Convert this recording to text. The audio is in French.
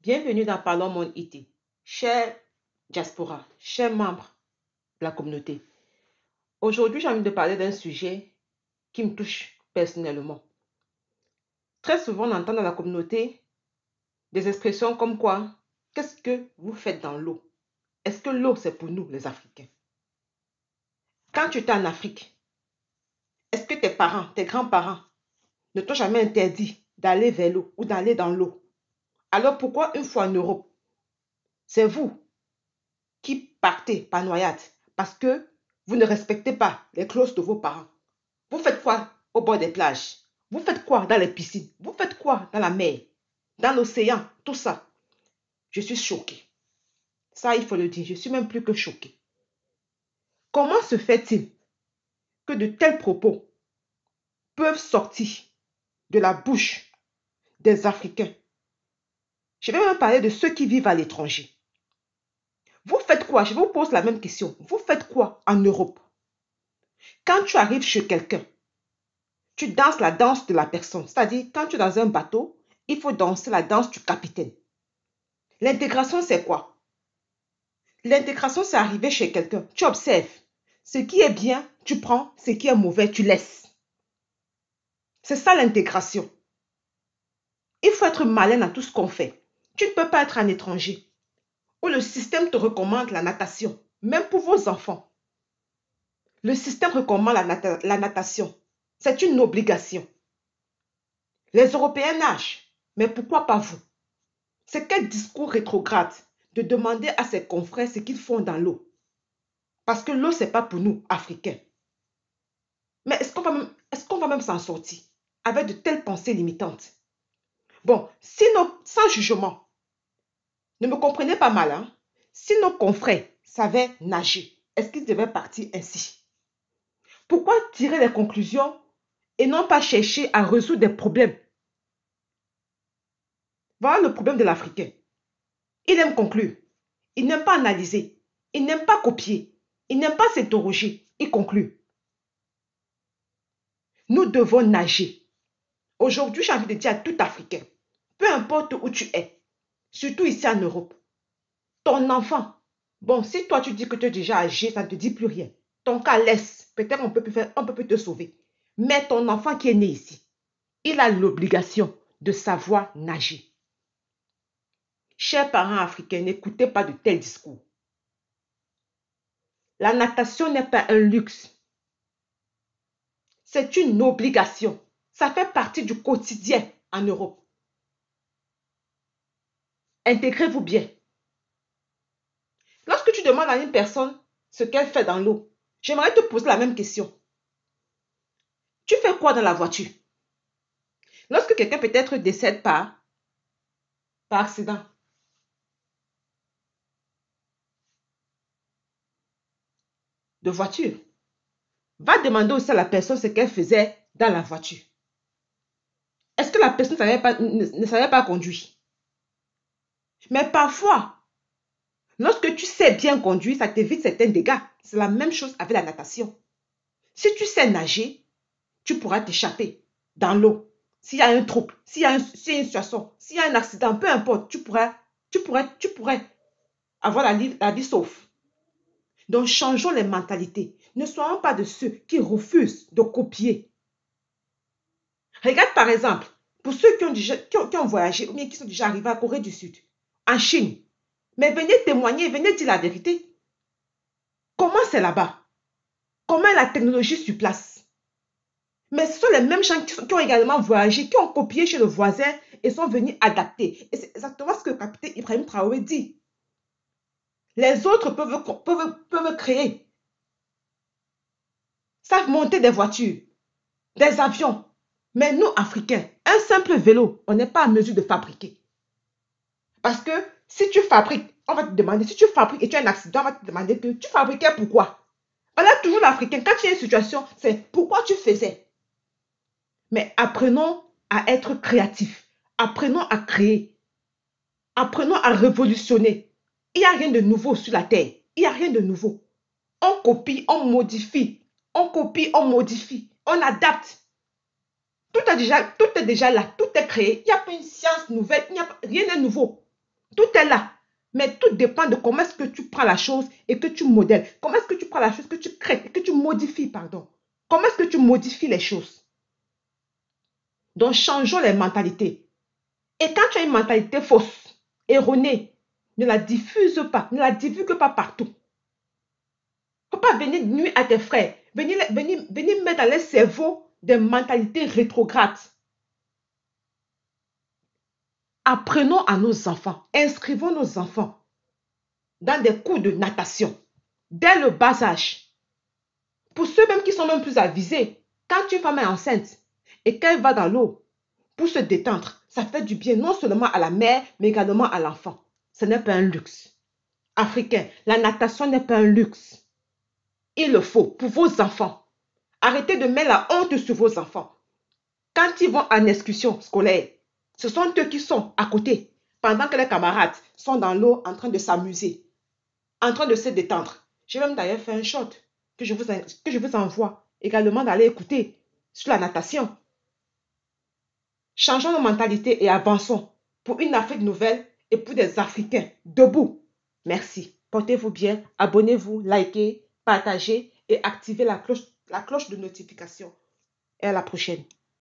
Bienvenue dans Parlons Monde IT, chers diaspora, chers membres de la communauté. Aujourd'hui, j'ai envie de parler d'un sujet qui me touche personnellement. Très souvent, on entend dans la communauté des expressions comme quoi, qu'est-ce que vous faites dans l'eau? Est-ce que l'eau, c'est pour nous, les Africains? Quand tu étais en Afrique, est-ce que tes parents, tes grands-parents ne t'ont jamais interdit d'aller vers l'eau ou d'aller dans l'eau? Alors pourquoi une fois en Europe, c'est vous qui partez par noyade parce que vous ne respectez pas les clauses de vos parents? Vous faites quoi au bord des plages? Vous faites quoi dans les piscines? Vous faites quoi dans la mer? Dans l'océan? Tout ça. Je suis choquée. Ça, il faut le dire. Je suis même plus que choquée. Comment se fait-il que de tels propos peuvent sortir de la bouche des Africains? Je vais même parler de ceux qui vivent à l'étranger. Vous faites quoi? Je vous pose la même question. Vous faites quoi en Europe? Quand tu arrives chez quelqu'un, tu danses la danse de la personne. C'est-à-dire, quand tu es dans un bateau, il faut danser la danse du capitaine. L'intégration, c'est quoi? L'intégration, c'est arriver chez quelqu'un. Tu observes. Ce qui est bien, tu prends. Ce qui est mauvais, tu laisses. C'est ça l'intégration. Il faut être malin dans tout ce qu'on fait. Tu ne peux pas être un étranger où le système te recommande la natation, même pour vos enfants. Le système recommande la natation. C'est une obligation. Les Européens nagent, mais pourquoi pas vous? C'est quel discours rétrograde de demander à ses confrères ce qu'ils font dans l'eau? Parce que l'eau, ce n'est pas pour nous, Africains. Mais est-ce qu'on va même s'en sortir avec de telles pensées limitantes? Bon, sans jugement, ne me comprenez pas mal, hein? Si nos confrères savaient nager, est-ce qu'ils devaient partir ainsi? Pourquoi tirer les conclusions et non pas chercher à résoudre des problèmes? Voilà le problème de l'Africain. Il aime conclure. Il n'aime pas analyser. Il n'aime pas copier. Il n'aime pas s'interroger. Il conclut. Nous devons nager. Aujourd'hui, j'ai envie de dire à tout Africain, peu importe où tu es, surtout ici en Europe, ton enfant, bon, si toi tu dis que tu es déjà âgé, ça ne te dit plus rien. Ton cas laisse, peut-être on peut plus te sauver. Mais ton enfant qui est né ici, il a l'obligation de savoir nager. Chers parents africains, n'écoutez pas de tels discours. La natation n'est pas un luxe. C'est une obligation. Ça fait partie du quotidien en Europe. Intégrez-vous bien. Lorsque tu demandes à une personne ce qu'elle fait dans l'eau, j'aimerais te poser la même question. Tu fais quoi dans la voiture? Lorsque quelqu'un peut-être décède par accident, de voiture, va demander aussi à la personne ce qu'elle faisait dans la voiture. Est-ce que la personne ne savait pas conduire? Mais parfois, lorsque tu sais bien conduire, ça t'évite certains dégâts. C'est la même chose avec la natation. Si tu sais nager, tu pourras t'échapper dans l'eau. S'il y a un trouble, s'il y a une situation, s'il y a un accident, peu importe, tu pourrais avoir la vie sauve. Donc, changeons les mentalités. Ne soyons pas de ceux qui refusent de copier. Regarde par exemple, pour ceux qui ont voyagé ou bien qui sont déjà arrivés à Corée du Sud, en Chine, mais venez témoigner, venez dire la vérité. Comment c'est là-bas? Comment est la technologie sur place? Mais ce sont les mêmes gens qui ont également voyagé, qui ont copié chez le voisin et sont venus adapter. Et c'est exactement ce que le capitaine Ibrahim Traoré dit. Les autres peuvent créer, savent monter des voitures, des avions. Mais nous, Africains, un simple vélo, on n'est pas en mesure de fabriquer. Parce que si tu fabriques, on va te demander, si tu fabriques et tu as un accident, on va te demander que tu fabriquais pourquoi? On a toujours l'Africain, quand il y a une situation, c'est pourquoi tu faisais. Mais apprenons à être créatifs. Apprenons à créer. Apprenons à révolutionner. Il n'y a rien de nouveau sur la terre. Il n'y a rien de nouveau. On copie, on modifie. On copie, on modifie. On adapte. Tout est déjà là. Tout est créé. Il n'y a pas une science nouvelle. Rien n'est nouveau. Tout est là. Mais tout dépend de comment est-ce que tu prends la chose et que tu modèles. Comment est-ce que tu prends la chose, que tu crées et que tu modifies, pardon. Comment est-ce que tu modifies les choses? Donc, changeons les mentalités. Et quand tu as une mentalité fausse, erronée, ne la diffuse pas, ne la divulgue pas partout. Il ne faut pas venir nuire à tes frères, venir mettre dans les cerveaux des mentalités rétrogrades. Apprenons à nos enfants, inscrivons nos enfants dans des cours de natation dès le bas âge. Pour ceux même qui sont même plus avisés, quand une femme est enceinte et qu'elle va dans l'eau pour se détendre, ça fait du bien non seulement à la mère, mais également à l'enfant. Ce n'est pas un luxe. Africain, la natation n'est pas un luxe. Il le faut pour vos enfants. Arrêtez de mettre la honte sur vos enfants. Quand ils vont en excursion scolaire, ce sont eux qui sont à côté, pendant que les camarades sont dans l'eau en train de s'amuser, en train de se détendre. J'ai même d'ailleurs fait un short que je vous envoie également d'aller écouter sur la natation. Changeons nos mentalités et avançons pour une Afrique nouvelle et pour des Africains debout. Merci. Portez-vous bien, abonnez-vous, likez, partagez et activez la cloche de notification. Et à la prochaine.